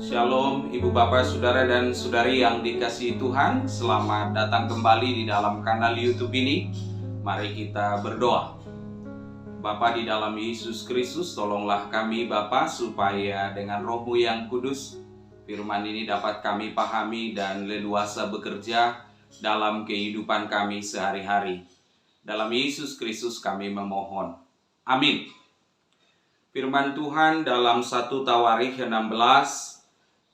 Shalom Ibu Bapak Saudara dan Saudari yang dikasihi Tuhan. Selamat datang kembali di dalam kanal YouTube ini. Mari kita berdoa. Bapa di dalam Yesus Kristus, tolonglah kami Bapa supaya dengan Roh-Mu yang kudus firman ini dapat kami pahami dan leluasa bekerja dalam kehidupan kami sehari-hari. Dalam Yesus Kristus kami memohon. Amin. Firman Tuhan dalam 1 Tawarikh 16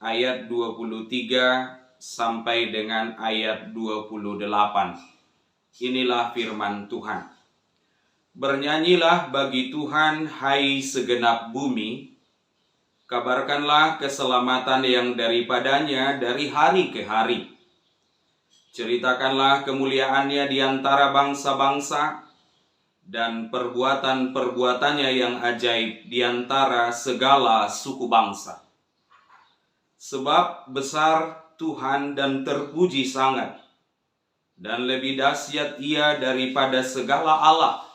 ayat 23 sampai dengan ayat 28. Inilah firman Tuhan. Bernyanyilah bagi Tuhan, hai segenap bumi. Kabarkanlah keselamatan yang daripadanya dari hari ke hari. Ceritakanlah kemuliaannya di antara bangsa-bangsa dan perbuatan-perbuatannya yang ajaib di antara segala suku bangsa. Sebab besar Tuhan dan terpuji sangat, dan lebih dahsyat Ia daripada segala Allah.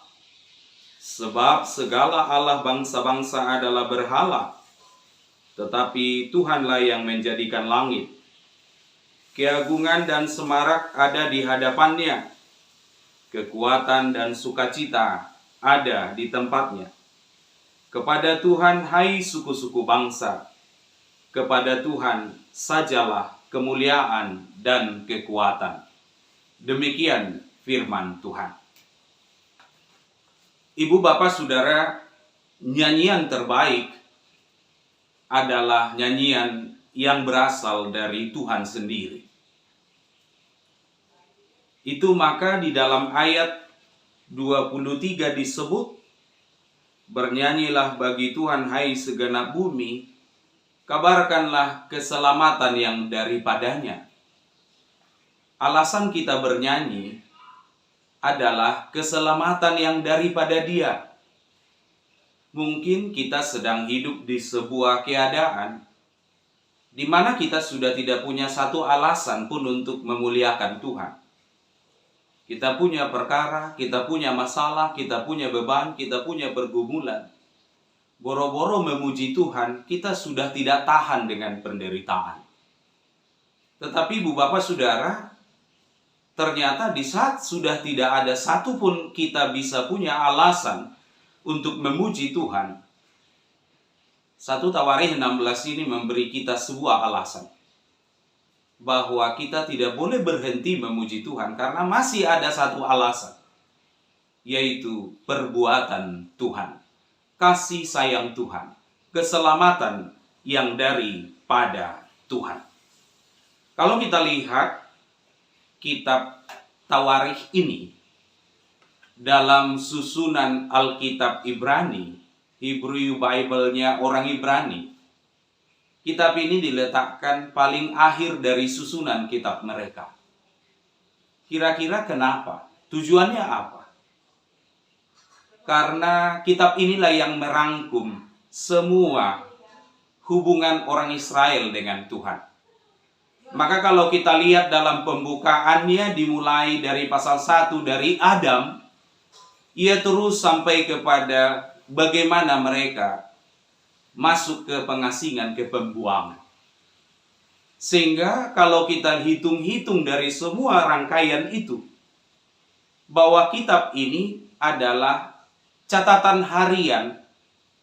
Sebab segala Allah bangsa-bangsa adalah berhala, tetapi Tuhanlah yang menjadikan langit. Keagungan dan semarak ada di hadapannya, kekuatan dan sukacita ada di tempatnya. Kepada Tuhan, hai suku-suku bangsa, kepada Tuhan sajalah kemuliaan dan kekuatan. Demikian firman Tuhan. Ibu Bapak Saudara, nyanyian terbaik adalah nyanyian yang berasal dari Tuhan sendiri. Itu maka di dalam ayat 23 disebut, bernyanyilah bagi Tuhan hai segenap bumi, kabarkanlah keselamatan yang daripadanya. Alasan kita bernyanyi adalah keselamatan yang daripada Dia. Mungkin kita sedang hidup di sebuah keadaan di mana kita sudah tidak punya satu alasan pun untuk memuliakan Tuhan. Kita punya perkara, kita punya masalah, kita punya beban, kita punya pergumulan. Boro-boro memuji Tuhan, kita sudah tidak tahan dengan penderitaan. Tetapi Ibu Bapak Saudara, ternyata di saat sudah tidak ada satu pun kita bisa punya alasan untuk memuji Tuhan, 1 Tawarikh 16 ini memberi kita sebuah alasan bahwa kita tidak boleh berhenti memuji Tuhan karena masih ada satu alasan, yaitu perbuatan Tuhan. Kasih sayang Tuhan, keselamatan yang daripada Tuhan. Kalau kita lihat kitab Tawarikh ini dalam susunan Alkitab Ibrani, Hebrew Bible-nya orang Ibrani, kitab ini diletakkan paling akhir dari susunan kitab mereka. Kira-kira kenapa? Tujuannya apa? Karena kitab inilah yang merangkum semua hubungan orang Israel dengan Tuhan. Maka kalau kita lihat dalam pembukaannya dimulai dari pasal 1 dari Adam, ia terus sampai kepada bagaimana mereka masuk ke pengasingan, ke pembuangan. Sehingga kalau kita hitung-hitung dari semua rangkaian itu, bahwa kitab ini adalah catatan harian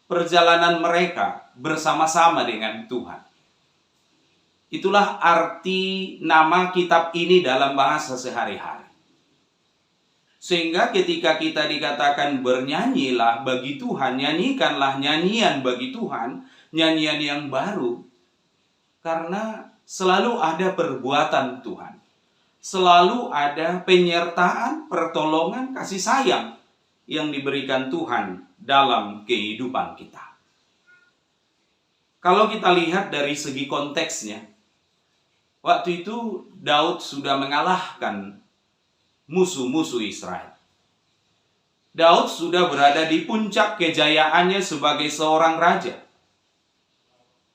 perjalanan mereka bersama-sama dengan Tuhan. Itulah arti nama kitab ini dalam bahasa sehari-hari. Sehingga ketika kita dikatakan bernyanyilah bagi Tuhan, nyanyikanlah nyanyian bagi Tuhan, nyanyian yang baru. Karena selalu ada perbuatan Tuhan. Selalu ada penyertaan, pertolongan, kasih sayang yang diberikan Tuhan dalam kehidupan kita. Kalau kita lihat dari segi konteksnya, waktu itu Daud sudah mengalahkan musuh-musuh Israel. Daud sudah berada di puncak kejayaannya sebagai seorang raja.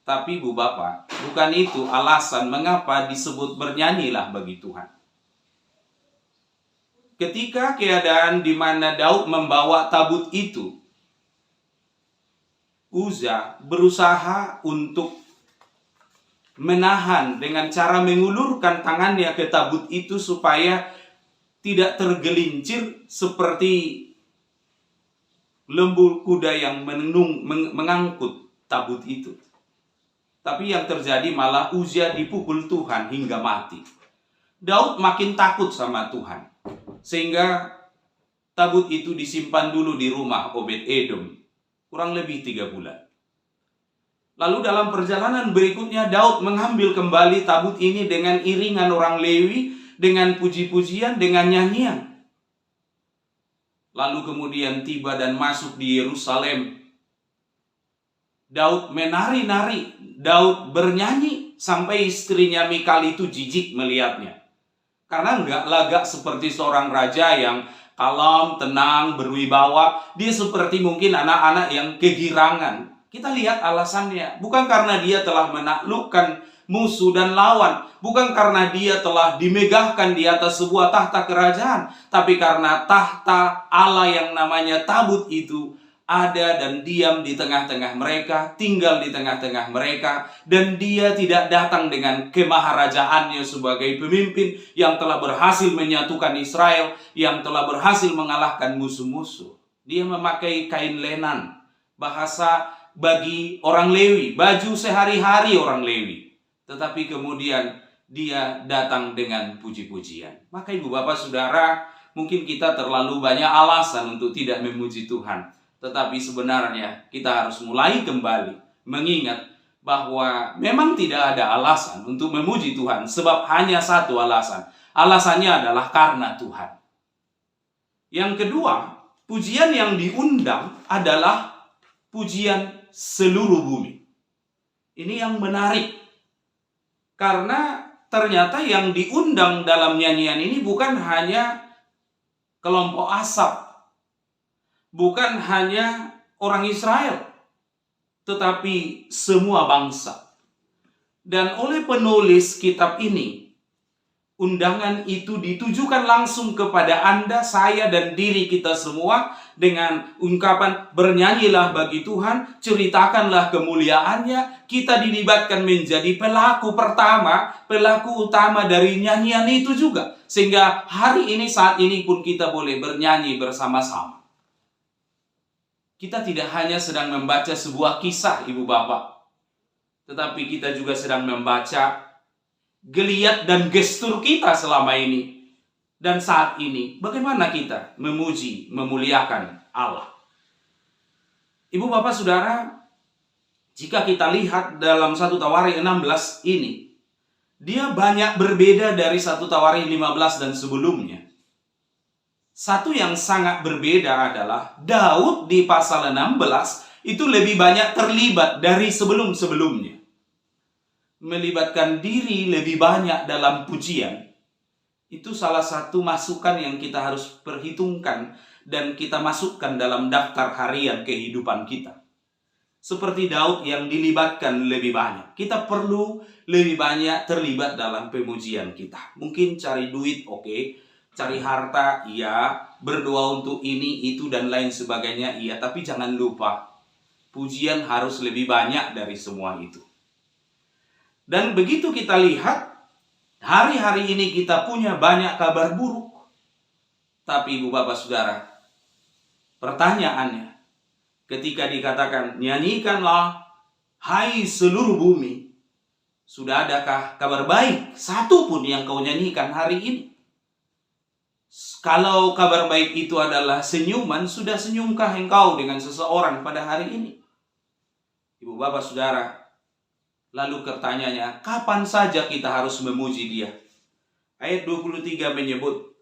Tapi Bu Bapak, bukan itu alasan mengapa disebut bernyanyilah bagi Tuhan. Ketika keadaan di mana Daud membawa tabut itu, Uza berusaha untuk menahan dengan cara mengulurkan tangannya ke tabut itu supaya tidak tergelincir seperti lembu kuda yang mengangkut tabut itu. Tapi yang terjadi malah Uzia dipukul Tuhan hingga mati. Daud makin takut sama Tuhan, sehingga tabut itu disimpan dulu di rumah Obed-Edom kurang lebih 3 bulan. Lalu dalam perjalanan berikutnya Daud mengambil kembali tabut ini dengan iringan orang Lewi, dengan puji-pujian, dengan nyanyian. Lalu kemudian tiba dan masuk di Yerusalem. Daud menari-nari, Daud bernyanyi sampai istrinya Mikal itu jijik melihatnya. Karena enggak lagak seperti seorang raja yang kalem, tenang, berwibawa. Dia seperti mungkin anak-anak yang kegirangan. Kita lihat alasannya, bukan karena dia telah menaklukkan musuh dan lawan, bukan karena dia telah dimegahkan di atas sebuah tahta kerajaan, tapi karena tahta Allah yang namanya tabut itu ada dan diam di tengah-tengah mereka, tinggal di tengah-tengah mereka, dan dia tidak datang dengan kemaharajaannya sebagai pemimpin yang telah berhasil menyatukan Israel, yang telah berhasil mengalahkan musuh-musuh. Dia memakai kain lenan, bahasa bagi orang Lewi, baju sehari-hari orang Lewi. Tetapi kemudian dia datang dengan puji-pujian. Maka ibu bapak saudara, mungkin kita terlalu banyak alasan untuk tidak memuji Tuhan. Tetapi sebenarnya kita harus mulai kembali mengingat bahwa memang tidak ada alasan untuk memuji Tuhan. Sebab hanya satu alasan. Alasannya adalah karena Tuhan. Yang kedua, pujian yang diundang adalah pujian seluruh bumi. Ini yang menarik. Karena ternyata yang diundang dalam nyanyian ini bukan hanya kelompok asap, bukan hanya orang Israel, tetapi semua bangsa. Dan oleh penulis kitab ini, undangan itu ditujukan langsung kepada Anda, saya, dan diri kita semua dengan ungkapan bernyanyilah bagi Tuhan, ceritakanlah kemuliaannya. Kita dilibatkan menjadi pelaku pertama, pelaku utama dari nyanyian itu juga. Sehingga hari ini, saat ini pun kita boleh bernyanyi bersama-sama. Kita tidak hanya sedang membaca sebuah kisah ibu bapak, tetapi kita juga sedang membaca geliat dan gestur kita selama ini. Dan saat ini, bagaimana kita memuji, memuliakan Allah. Ibu bapak saudara, jika kita lihat dalam 1 Tawarikh 16 ini, dia banyak berbeda dari 1 Tawarikh 15 dan sebelumnya. Satu yang sangat berbeda adalah Daud di pasal 16 itu lebih banyak terlibat dari sebelum-sebelumnya. Melibatkan diri lebih banyak dalam pujian. Itu salah satu masukan yang kita harus perhitungkan dan kita masukkan dalam daftar harian kehidupan kita. Seperti Daud yang dilibatkan lebih banyak. Kita perlu lebih banyak terlibat dalam pemujian kita. Mungkin cari duit, oke. Cari harta, iya. Berdoa untuk ini, itu, dan lain sebagainya, iya. Tapi jangan lupa, pujian harus lebih banyak dari semua itu. Dan begitu kita lihat, hari-hari ini kita punya banyak kabar buruk. Tapi ibu bapak saudara, pertanyaannya, ketika dikatakan nyanyikanlah hai seluruh bumi, sudah adakah kabar baik satu pun yang kau nyanyikan hari ini? Kalau kabar baik itu adalah senyuman, sudah senyumkah engkau dengan seseorang pada hari ini? Ibu bapak saudara, lalu pertanyaannya, kapan saja kita harus memuji dia? Ayat 23 menyebut,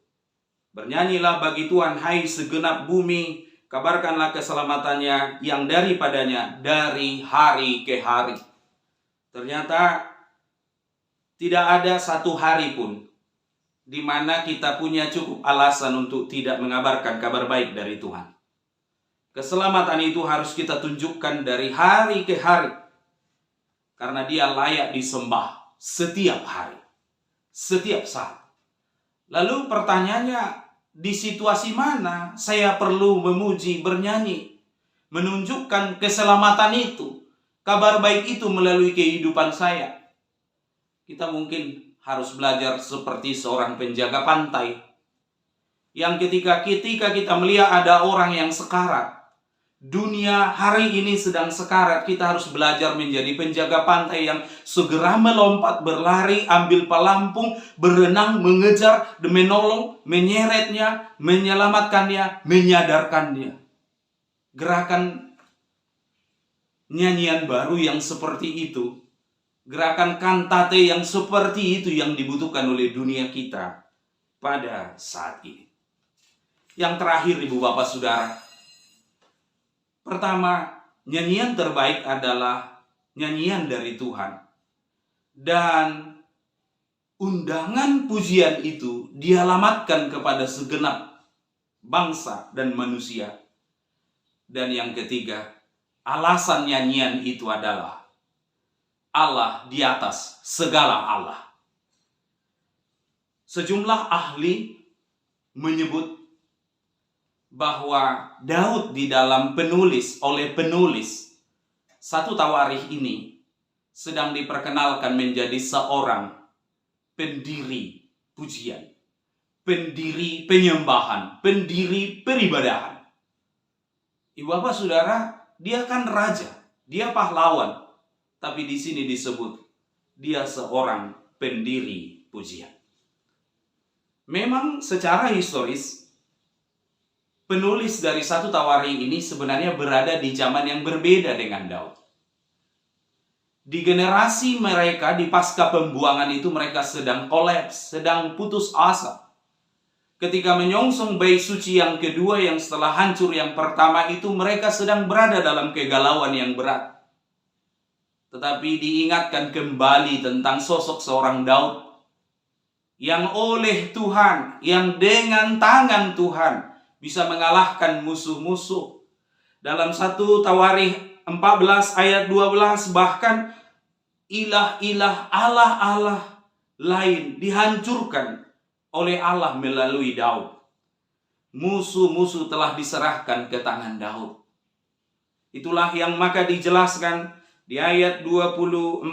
bernyanyilah bagi Tuhan hai segenap bumi, kabarkanlah keselamatannya yang daripadanya dari hari ke hari. Ternyata tidak ada satu hari pun di mana kita punya cukup alasan untuk tidak mengabarkan kabar baik dari Tuhan. Keselamatan itu harus kita tunjukkan dari hari ke hari. Karena dia layak disembah setiap hari, setiap saat. Lalu pertanyaannya, di situasi mana saya perlu memuji, bernyanyi, menunjukkan keselamatan itu, kabar baik itu melalui kehidupan saya? Kita mungkin harus belajar seperti seorang penjaga pantai, yang ketika kita melihat ada orang yang sekarat, dunia hari ini sedang sekarat, kita harus belajar menjadi penjaga pantai yang segera melompat, berlari, ambil pelampung, berenang, mengejar, menolong, menyeretnya, menyelamatkannya, menyadarkannya. Gerakan nyanyian baru yang seperti itu, gerakan kantate yang seperti itu yang dibutuhkan oleh dunia kita pada saat ini. Yang terakhir, Ibu Bapak Saudara, pertama, nyanyian terbaik adalah nyanyian dari Tuhan. Dan undangan pujian itu dialamatkan kepada segenap bangsa dan manusia. Dan yang ketiga, alasan nyanyian itu adalah Allah di atas segala Allah. Sejumlah ahli menyebut bahwa Daud di dalam penulis 1 Tawarikh ini sedang diperkenalkan menjadi seorang pendiri pujian, pendiri penyembahan, pendiri peribadahan. Ibu Bapak Saudara, dia kan raja, dia pahlawan, tapi di sini disebut dia seorang pendiri pujian. Memang secara historis penulis dari 1 Tawarikh ini sebenarnya berada di zaman yang berbeda dengan Daud. Di generasi mereka di pasca pembuangan itu mereka sedang kolaps, sedang putus asa. Ketika menyongsong bait suci yang kedua yang setelah hancur yang pertama itu, mereka sedang berada dalam kegalauan yang berat. Tetapi diingatkan kembali tentang sosok seorang Daud yang oleh Tuhan, yang dengan tangan Tuhan bisa mengalahkan musuh-musuh. Dalam 1 Tawarikh 14 ayat 12, bahkan ilah-ilah, Allah-Allah lain dihancurkan oleh Allah melalui Daud. Musuh-musuh telah diserahkan ke tangan Daud. Itulah yang maka dijelaskan di ayat 24,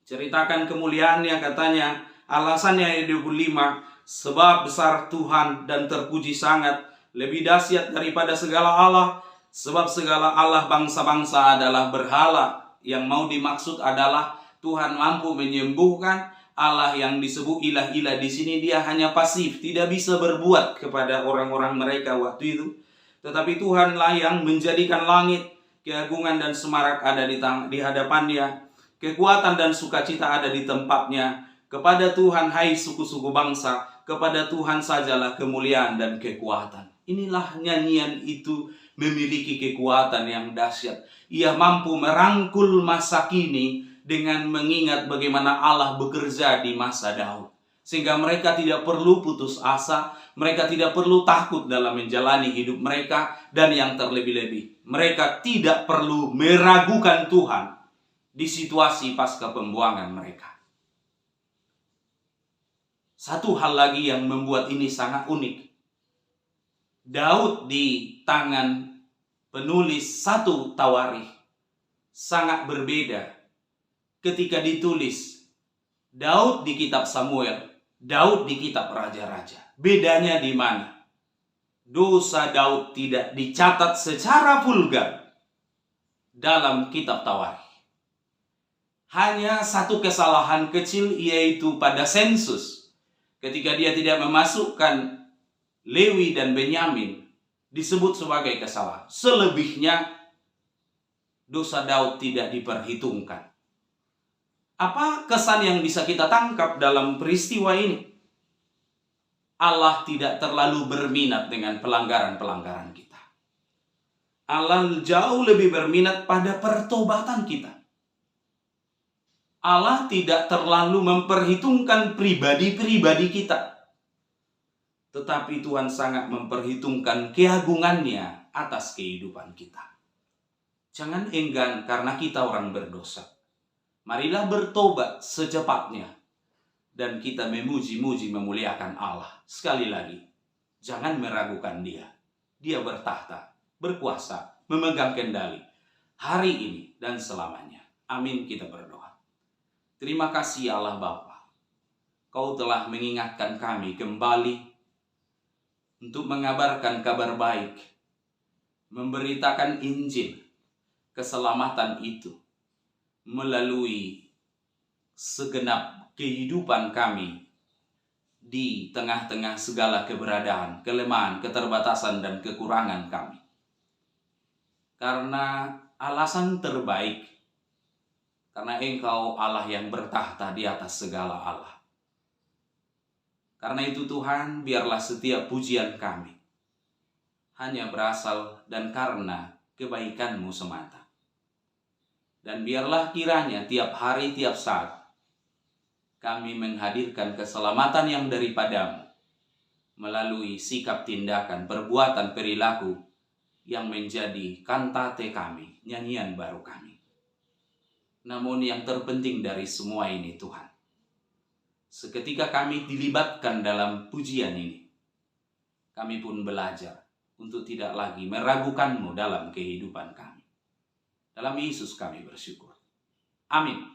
ceritakan kemuliaannya, katanya, alasannya ayat 25, sebab besar Tuhan dan terpuji sangat, lebih dahsyat daripada segala Allah, sebab segala Allah bangsa-bangsa adalah berhala. Yang mau dimaksud adalah Tuhan mampu menyembuhkan. Allah yang disebut ilah-ilah di sini dia hanya pasif, tidak bisa berbuat kepada orang-orang mereka waktu itu. Tetapi Tuhanlah yang menjadikan langit, keagungan dan semarak ada di hadapannya, kekuatan dan sukacita ada di tempatnya. Kepada Tuhan hai suku-suku bangsa, kepada Tuhan sajalah kemuliaan dan kekuatan. Inilah nyanyian itu memiliki kekuatan yang dahsyat. Ia mampu merangkul masa kini dengan mengingat bagaimana Allah bekerja di masa Daud. Sehingga mereka tidak perlu putus asa, mereka tidak perlu takut dalam menjalani hidup mereka, dan yang terlebih-lebih, mereka tidak perlu meragukan Tuhan di situasi pasca pembuangan mereka. Satu hal lagi yang membuat ini sangat unik. Daud di tangan penulis 1 Tawarikh sangat berbeda ketika ditulis. Daud di kitab Samuel, Daud di kitab Raja-Raja. Bedanya di mana? Dosa Daud tidak dicatat secara vulgar dalam kitab Tawarikh. Hanya satu kesalahan kecil, yaitu pada sensus. Ketika dia tidak memasukkan Lewi dan Benyamin, disebut sebagai kesalahan. Selebihnya, dosa Daud tidak diperhitungkan. Apa kesan yang bisa kita tangkap dalam peristiwa ini? Allah tidak terlalu berminat dengan pelanggaran-pelanggaran kita. Allah jauh lebih berminat pada pertobatan kita. Allah tidak terlalu memperhitungkan pribadi-pribadi kita. Tetapi Tuhan sangat memperhitungkan keagungannya atas kehidupan kita. Jangan enggan karena kita orang berdosa. Marilah bertobat secepatnya. Dan kita memuji-muji memuliakan Allah. Sekali lagi, jangan meragukan Dia. Dia bertahta, berkuasa, memegang kendali hari ini dan selamanya. Amin, kita berdoa. Terima kasih Allah Bapa. Kau telah mengingatkan kami kembali untuk mengabarkan kabar baik, memberitakan Injil, keselamatan itu melalui segenap kehidupan kami di tengah-tengah segala keberadaan, kelemahan, keterbatasan, dan kekurangan kami. Karena alasan terbaik, karena Engkau Allah yang bertahta di atas segala Allah. Karena itu Tuhan, biarlah setiap pujian kami hanya berasal dan karena kebaikan-Mu semata. Dan biarlah kiranya tiap hari, tiap saat, kami menghadirkan keselamatan yang daripada-Mu melalui sikap, tindakan, perbuatan, perilaku yang menjadi kantate kami, nyanyian baru kami. Namun yang terpenting dari semua ini Tuhan, seketika kami dilibatkan dalam pujian ini, kami pun belajar untuk tidak lagi meragukan-Mu dalam kehidupan kami. Dalam Yesus kami bersyukur. Amin.